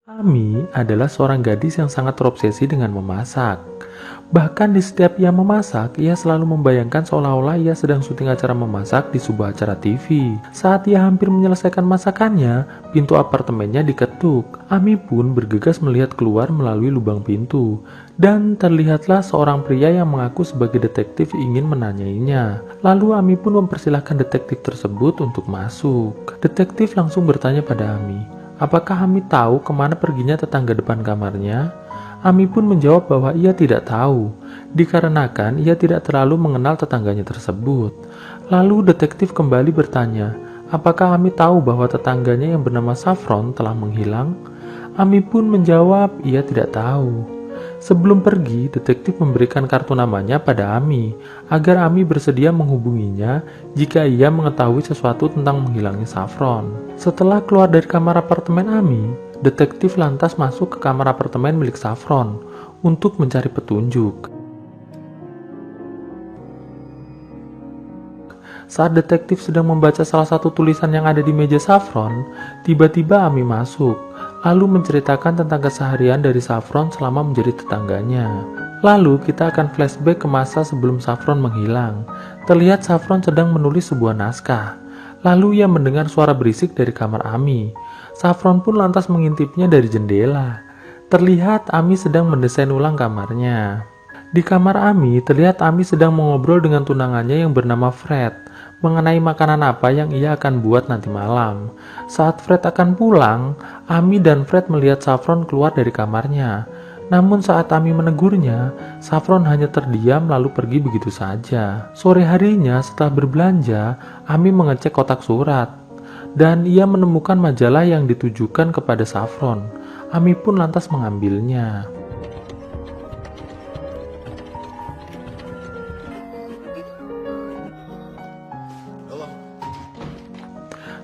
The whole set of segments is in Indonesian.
Ami adalah seorang gadis yang sangat terobsesi dengan memasak. Bahkan di setiap ia memasak, ia selalu membayangkan seolah-olah ia sedang syuting acara memasak di sebuah acara TV. Saat ia hampir menyelesaikan masakannya, pintu apartemennya diketuk. Ami pun bergegas melihat keluar melalui lubang pintu. Dan terlihatlah seorang pria yang mengaku sebagai detektif ingin menanyainya. Lalu Ami pun mempersilahkan detektif tersebut untuk masuk. Detektif langsung bertanya pada Ami, apakah Ami tahu kemana perginya tetangga depan kamarnya? Ami pun menjawab bahwa ia tidak tahu, dikarenakan ia tidak terlalu mengenal tetangganya tersebut. Lalu detektif kembali bertanya, apakah Ami tahu bahwa tetangganya yang bernama Saffron telah menghilang? Ami pun menjawab ia tidak tahu. Sebelum pergi, detektif memberikan kartu namanya pada Ami, agar Ami bersedia menghubunginya jika ia mengetahui sesuatu tentang menghilangnya Saffron. Setelah keluar dari kamar apartemen Ami, detektif lantas masuk ke kamar apartemen milik Saffron untuk mencari petunjuk. Saat detektif sedang membaca salah satu tulisan yang ada di meja Saffron, tiba-tiba Ami masuk, lalu menceritakan tentang keseharian dari Saffron selama menjadi tetangganya. Lalu kita akan flashback ke masa sebelum Saffron menghilang. Terlihat Saffron sedang menulis sebuah naskah. Lalu ia mendengar suara berisik dari kamar Ami. Saffron pun lantas mengintipnya dari jendela. Terlihat Ami sedang mendesain ulang kamarnya. Di kamar Ami, terlihat Ami sedang mengobrol dengan tunangannya yang bernama Fred mengenai makanan apa yang ia akan buat nanti malam. Saat Fred akan pulang, Ami dan Fred melihat Saffron keluar dari kamarnya. Namun saat Ami menegurnya, Saffron hanya terdiam lalu pergi begitu saja. Sore harinya setelah berbelanja, Ami mengecek kotak surat dan ia menemukan majalah yang ditujukan kepada Saffron. Ami pun lantas mengambilnya.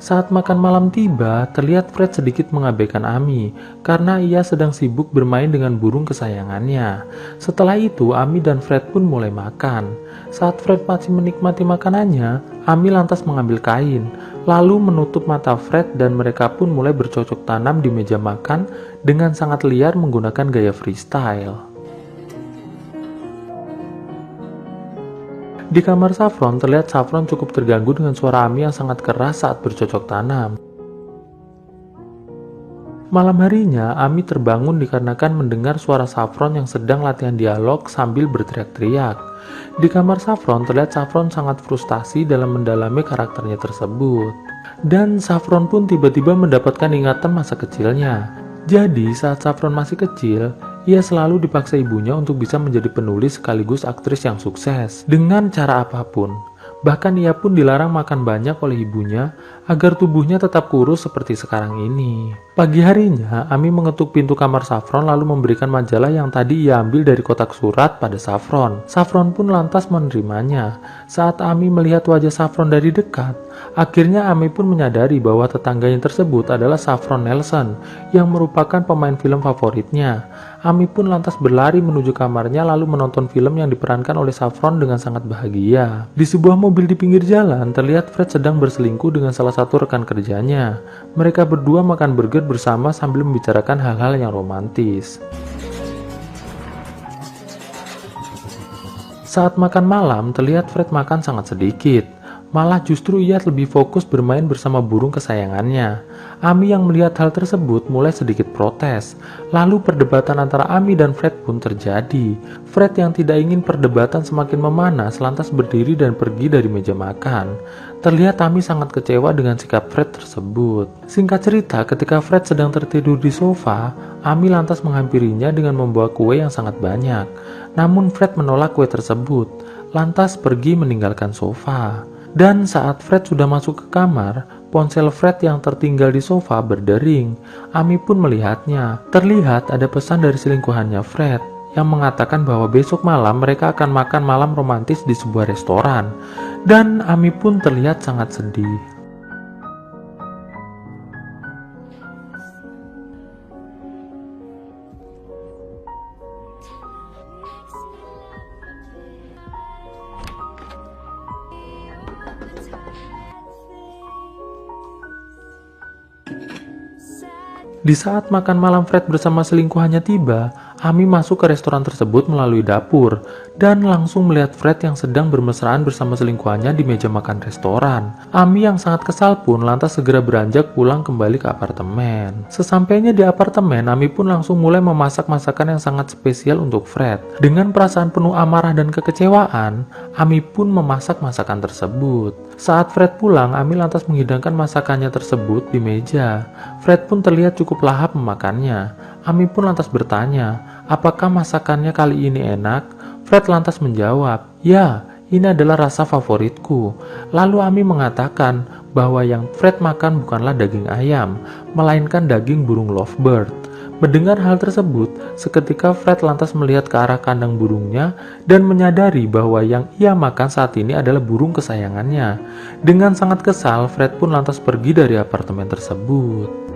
Saat makan malam tiba, terlihat Fred sedikit mengabaikan Ami karena ia sedang sibuk bermain dengan burung kesayangannya. Setelah itu, Ami dan Fred pun mulai makan. Saat Fred masih menikmati makanannya, Ami lantas mengambil kain, lalu menutup mata Fred dan mereka pun mulai bercocok tanam di meja makan dengan sangat liar menggunakan gaya freestyle. Di kamar Saffron, terlihat Saffron cukup terganggu dengan suara Ami yang sangat keras saat bercocok tanam. Malam harinya, Ami terbangun dikarenakan mendengar suara Saffron yang sedang latihan dialog sambil berteriak-teriak. Di kamar Saffron, terlihat Saffron sangat frustasi dalam mendalami karakternya tersebut. Dan Saffron pun tiba-tiba mendapatkan ingatan masa kecilnya. Jadi, saat Saffron masih kecil, ia selalu dipaksa ibunya untuk bisa menjadi penulis sekaligus aktris yang sukses dengan cara apapun. Bahkan ia pun dilarang makan banyak oleh ibunya agar tubuhnya tetap kurus seperti sekarang ini. Pagi harinya, Ami mengetuk pintu kamar Saffron lalu memberikan majalah yang tadi ia ambil dari kotak surat pada Saffron. Saffron pun lantas menerimanya. Saat Ami melihat wajah Saffron dari dekat, akhirnya Ami pun menyadari bahwa tetangganya tersebut adalah Saffron Nelson yang merupakan pemain film favoritnya. Ami pun lantas berlari menuju kamarnya lalu menonton film yang diperankan oleh Saffron dengan sangat bahagia. Di sebuah mobil di pinggir jalan, terlihat Fred sedang berselingkuh dengan salah satu rekan kerjanya. Mereka berdua makan burger bersama sambil membicarakan hal-hal yang romantis. Saat makan malam, terlihat Fred makan sangat sedikit. Malah justru ia lebih fokus bermain bersama burung kesayangannya. Ami yang melihat hal tersebut mulai sedikit protes. Lalu perdebatan antara Ami dan Fred pun terjadi. Fred yang tidak ingin perdebatan semakin memanas lantas berdiri dan pergi dari meja makan. Terlihat Ami sangat kecewa dengan sikap Fred tersebut. Singkat cerita, ketika Fred sedang tertidur di sofa, Ami lantas menghampirinya dengan membawa kue yang sangat banyak. Namun Fred menolak kue tersebut, lantas pergi meninggalkan sofa. Dan saat Fred sudah masuk ke kamar, ponsel Fred yang tertinggal di sofa berdering. Ami pun melihatnya. Terlihat ada pesan dari selingkuhannya Fred yang mengatakan bahwa besok malam mereka akan makan malam romantis di sebuah restoran. Dan Ami pun terlihat sangat sedih. Di saat makan malam Fred bersama selingkuhannya tiba, Ami masuk ke restoran tersebut melalui dapur dan langsung melihat Fred yang sedang bermesraan bersama selingkuhannya di meja makan restoran. Ami yang sangat kesal pun lantas segera beranjak pulang kembali ke apartemen. Sesampainya di apartemen, Ami pun langsung mulai memasak masakan yang sangat spesial untuk Fred. Dengan perasaan penuh amarah dan kekecewaan, Ami pun memasak masakan tersebut. Saat Fred pulang, Ami lantas menghidangkan masakannya tersebut di meja. Fred pun terlihat cukup lahap memakannya. Ami pun lantas bertanya, apakah masakannya kali ini enak? Fred lantas menjawab, ya, ini adalah rasa favoritku. Lalu Ami mengatakan bahwa yang Fred makan bukanlah daging ayam, melainkan daging burung lovebird. Mendengar hal tersebut, seketika Fred lantas melihat ke arah kandang burungnya dan menyadari bahwa yang ia makan saat ini adalah burung kesayangannya. Dengan sangat kesal, Fred pun lantas pergi dari apartemen tersebut.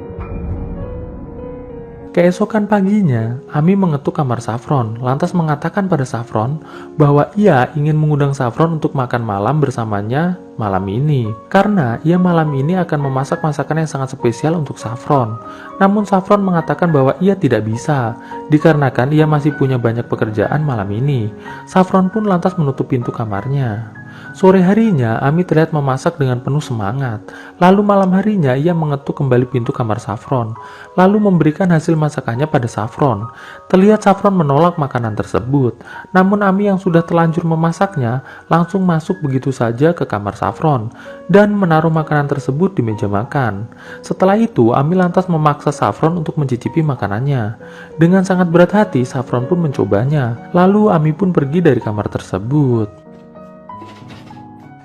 Keesokan paginya, Ami mengetuk kamar Saffron, lantas mengatakan pada Saffron bahwa ia ingin mengundang Saffron untuk makan malam bersamanya malam ini. Karena ia malam ini akan memasak masakan yang sangat spesial untuk Saffron. Namun Saffron mengatakan bahwa ia tidak bisa, dikarenakan ia masih punya banyak pekerjaan malam ini. Saffron pun lantas menutup pintu kamarnya. Sore harinya, Ami terlihat memasak dengan penuh semangat. Lalu malam harinya, ia mengetuk kembali pintu kamar Saffron, lalu memberikan hasil masakannya pada Saffron. Terlihat Saffron menolak makanan tersebut. Namun Ami yang sudah terlanjur memasaknya, langsung masuk begitu saja ke kamar Saffron, dan menaruh makanan tersebut di meja makan. Setelah itu, Ami lantas memaksa Saffron untuk mencicipi makanannya. Dengan sangat berat hati, Saffron pun mencobanya. Lalu Ami pun pergi dari kamar tersebut.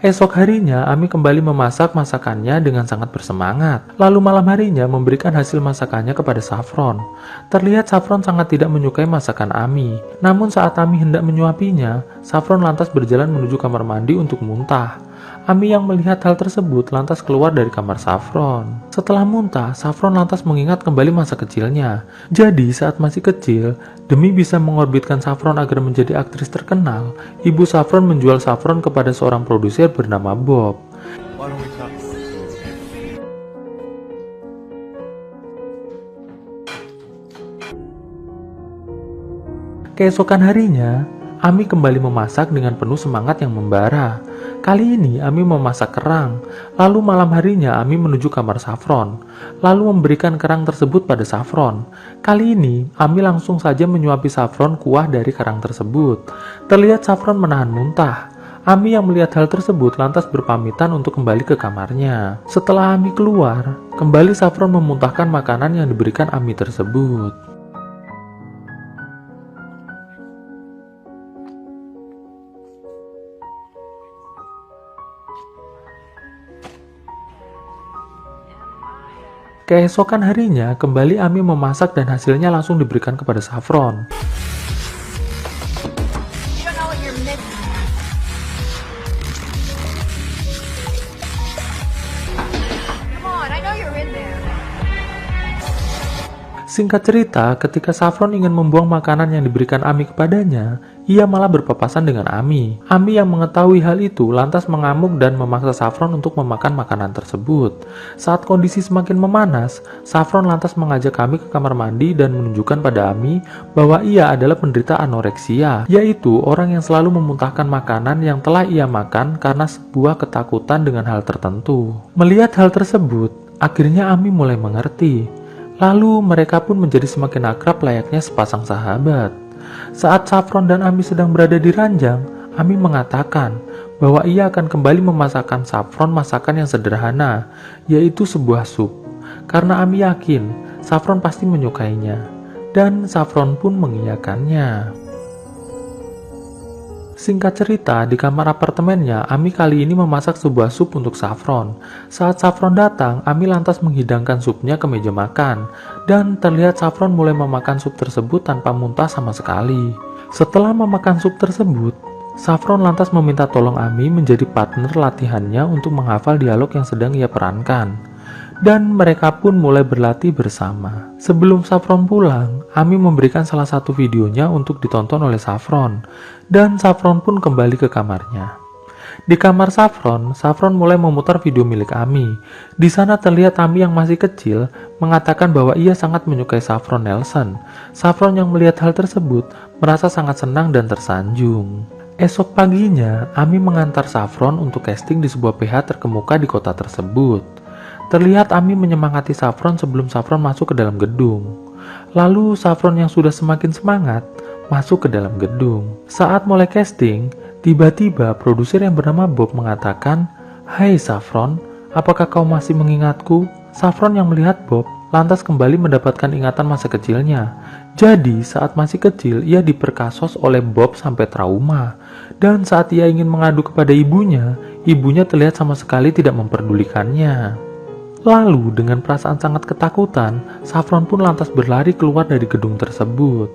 Esok harinya, Ami kembali memasak masakannya dengan sangat bersemangat. Lalu malam harinya memberikan hasil masakannya kepada Saffron. Terlihat Saffron sangat tidak menyukai masakan Ami. Namun saat Ami hendak menyuapinya, Saffron lantas berjalan menuju kamar mandi untuk muntah. Ami yang melihat hal tersebut lantas keluar dari kamar Saffron. Setelah muntah, Saffron lantas mengingat kembali masa kecilnya. Jadi saat masih kecil, demi bisa mengorbitkan Saffron agar menjadi aktris terkenal, ibu Saffron menjual Saffron kepada seorang produser bernama Bob. Keesokan harinya, Ami kembali memasak dengan penuh semangat yang membara. Kali ini Ami memasak kerang. Lalu malam harinya Ami menuju kamar Saffron, lalu memberikan kerang tersebut pada Saffron. Kali ini Ami langsung saja menyuapi Saffron kuah dari kerang tersebut. Terlihat Saffron menahan muntah. Ami yang melihat hal tersebut lantas berpamitan untuk kembali ke kamarnya. Setelah Ami keluar, kembali Saffron memuntahkan makanan yang diberikan Ami tersebut. Keesokan harinya, kembali Ami memasak dan hasilnya langsung diberikan kepada Saffron. Singkat cerita, ketika Saffron ingin membuang makanan yang diberikan Ami kepadanya, ia malah berpapasan dengan Ami. Ami yang mengetahui hal itu lantas mengamuk dan memaksa Saffron untuk memakan makanan tersebut. Saat kondisi semakin memanas, Saffron lantas mengajak Ami ke kamar mandi dan menunjukkan pada Ami bahwa ia adalah penderita anoreksia, yaitu orang yang selalu memuntahkan makanan yang telah ia makan karena sebuah ketakutan dengan hal tertentu. Melihat hal tersebut, akhirnya Ami mulai mengerti. Lalu mereka pun menjadi semakin akrab layaknya sepasang sahabat. Saat Saffron dan Ami sedang berada di ranjang, Ami mengatakan bahwa ia akan kembali memasakkan Saffron masakan yang sederhana, yaitu sebuah sup. Karena Ami yakin Saffron pasti menyukainya, dan Saffron pun mengiyakannya. Singkat cerita, di kamar apartemennya, Ami kali ini memasak sebuah sup untuk Saffron. Saat Saffron datang, Ami lantas menghidangkan supnya ke meja makan, dan terlihat Saffron mulai memakan sup tersebut tanpa muntah sama sekali. Setelah memakan sup tersebut, Saffron lantas meminta tolong Ami menjadi partner latihannya untuk menghafal dialog yang sedang ia perankan. Dan mereka pun mulai berlatih bersama. Sebelum Saffron pulang, Ami memberikan salah satu videonya untuk ditonton oleh Saffron, dan Saffron pun kembali ke kamarnya. Di kamar Saffron, Saffron mulai memutar video milik Ami. Di sana terlihat Ami yang masih kecil mengatakan bahwa ia sangat menyukai Saffron Nelson. Saffron yang melihat hal tersebut merasa sangat senang dan tersanjung. Esok paginya, Ami mengantar Saffron untuk casting di sebuah PH terkemuka di kota tersebut. Terlihat Ami menyemangati Saffron sebelum Saffron masuk ke dalam gedung. Lalu Saffron yang sudah semakin semangat masuk ke dalam gedung. Saat mulai casting, tiba-tiba produser yang bernama Bob mengatakan, "Hai Saffron, apakah kau masih mengingatku?" Saffron yang melihat Bob lantas kembali mendapatkan ingatan masa kecilnya. Jadi saat masih kecil ia diperkasos oleh Bob sampai trauma. Dan saat ia ingin mengadu kepada ibunya, ibunya terlihat sama sekali tidak memperdulikannya. Lalu dengan perasaan sangat ketakutan, Saffron pun lantas berlari keluar dari gedung tersebut.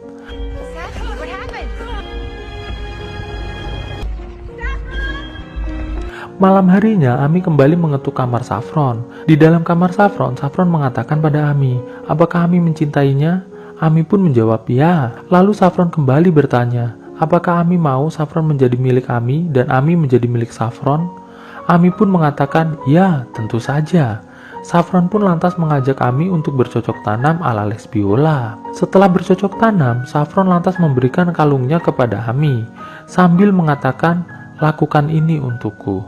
Malam harinya, Ami kembali mengetuk kamar Saffron. Di dalam kamar Saffron, Saffron mengatakan pada Ami, apakah Ami mencintainya? Ami pun menjawab ya. Lalu Saffron kembali bertanya, apakah Ami mau Saffron menjadi milik Ami dan Ami menjadi milik Saffron? Ami pun mengatakan, ya, tentu saja. Saffron pun lantas mengajak Ami untuk bercocok tanam ala lesbiola. Setelah bercocok tanam, Saffron lantas memberikan kalungnya kepada Ami, sambil mengatakan, lakukan ini untukku.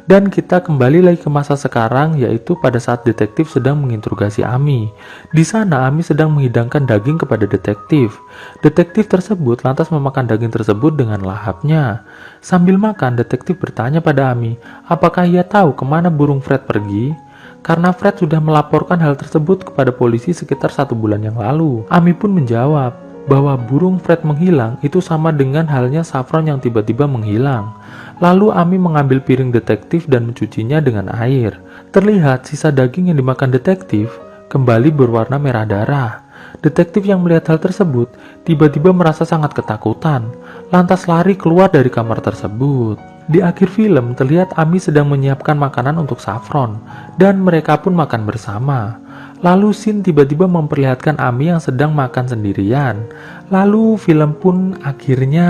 Dan kita kembali lagi ke masa sekarang, yaitu pada saat detektif sedang menginterogasi Ami. Di sana Ami sedang menghidangkan daging kepada detektif. Detektif tersebut lantas memakan daging tersebut dengan lahapnya. Sambil makan, detektif bertanya pada Ami, apakah ia tahu kemana burung Fred pergi? Karena Fred sudah melaporkan hal tersebut kepada polisi sekitar 1 bulan yang lalu. Ami pun menjawab bahwa burung Fred menghilang itu sama dengan halnya Saffron yang tiba-tiba menghilang. Lalu Ami mengambil piring detektif dan mencucinya dengan air. Terlihat sisa daging yang dimakan detektif kembali berwarna merah darah. Detektif yang melihat hal tersebut tiba-tiba merasa sangat ketakutan, lantas lari keluar dari kamar tersebut. Di akhir film terlihat Ami sedang menyiapkan makanan untuk Saffron dan mereka pun makan bersama. Lalu scene tiba-tiba memperlihatkan Ami yang sedang makan sendirian. Lalu film pun akhirnya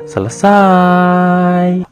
selesai.